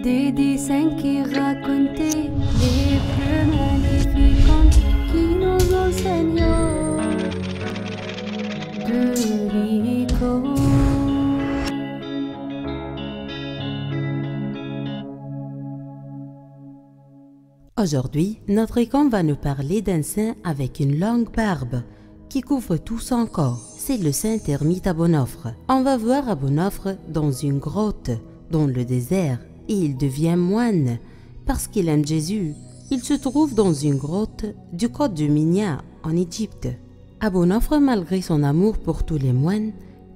Des dessins qui racontaient les plus magnifiques contes qui nous enseignent de l'école. Aujourd'hui, notre icône va nous parler d'un saint avec une longue barbe qui couvre tout son corps. C'est le saint ermite Abonofre. On va voir Abonofre dans une grotte, dans le désert, et il devient moine parce qu'il aime Jésus. Il se trouve dans une grotte du côte de Minya, en Égypte. Abonofre, malgré son amour pour tous les moines,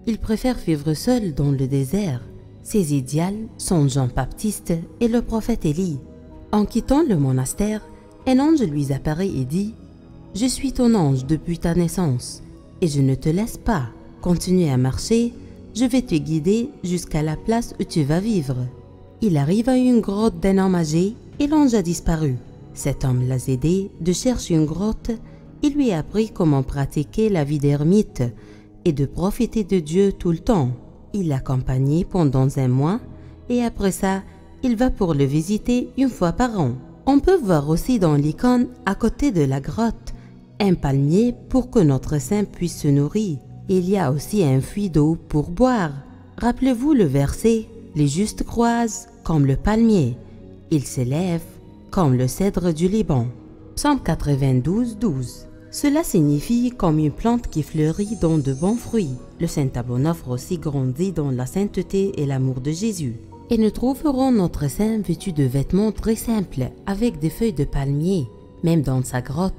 il préfère vivre seul dans le désert. Ses idéaux sont Jean-Baptiste et le prophète Élie. En quittant le monastère, un ange lui apparaît et dit « Je suis ton ange depuis ta naissance, et je ne te laisse pas. Continue à marcher, je vais te guider jusqu'à la place où tu vas vivre. » Il arrive à une grotte d'un homme âgé et l'ange a disparu. Cet homme l'a aidé de chercher une grotte et lui a appris comment pratiquer la vie d'ermite et de profiter de Dieu tout le temps. Il l'a accompagné pendant un mois et après ça, il va pour le visiter une fois par an. On peut voir aussi dans l'icône, à côté de la grotte, un palmier pour que notre saint puisse se nourrir. Il y a aussi un puits d'eau pour boire. Rappelez-vous le verset « Les justes croissent comme le palmier, ils s'élèvent comme le cèdre du Liban ». Psaume 92, 12. Cela signifie comme une plante qui fleurit dans de bons fruits. Le saint Abonofre aussi grandit dans la sainteté et l'amour de Jésus. Et nous trouverons notre saint vêtu de vêtements très simples, avec des feuilles de palmier. Même dans sa grotte,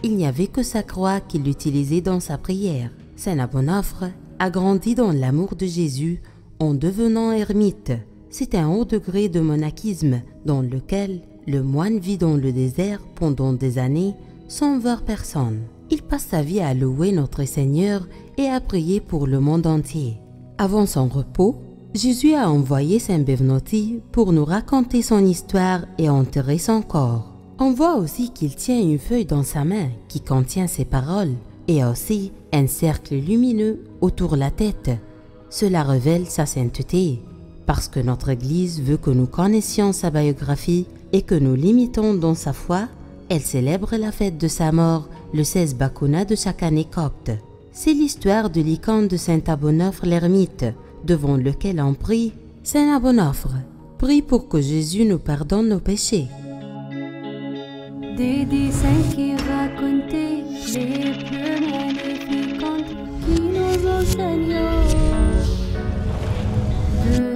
il n'y avait que sa croix qu'il utilisait dans sa prière. Saint Abonofre a grandi dans l'amour de Jésus en devenant ermite. C'est un haut degré de monachisme dans lequel le moine vit dans le désert pendant des années sans voir personne. Il passe sa vie à louer notre Seigneur et à prier pour le monde entier. Avant son repos, Jésus a envoyé Saint Bévenothi pour nous raconter son histoire et enterrer son corps. On voit aussi qu'il tient une feuille dans sa main qui contient ses paroles et aussi un cercle lumineux autour de la tête. Cela révèle sa sainteté, parce que notre Église veut que nous connaissions sa biographie et que nous l'imitons dans sa foi. Elle célèbre la fête de sa mort le 16 Bakuna de chaque année copte. C'est l'histoire de l'icône de Saint Abonofre l'ermite, devant lequel on prie « Saint Abonofre, prie pour que Jésus nous pardonne nos péchés. » Des dessins qui racontaient les plus magnifiques contes qui nous enseignent de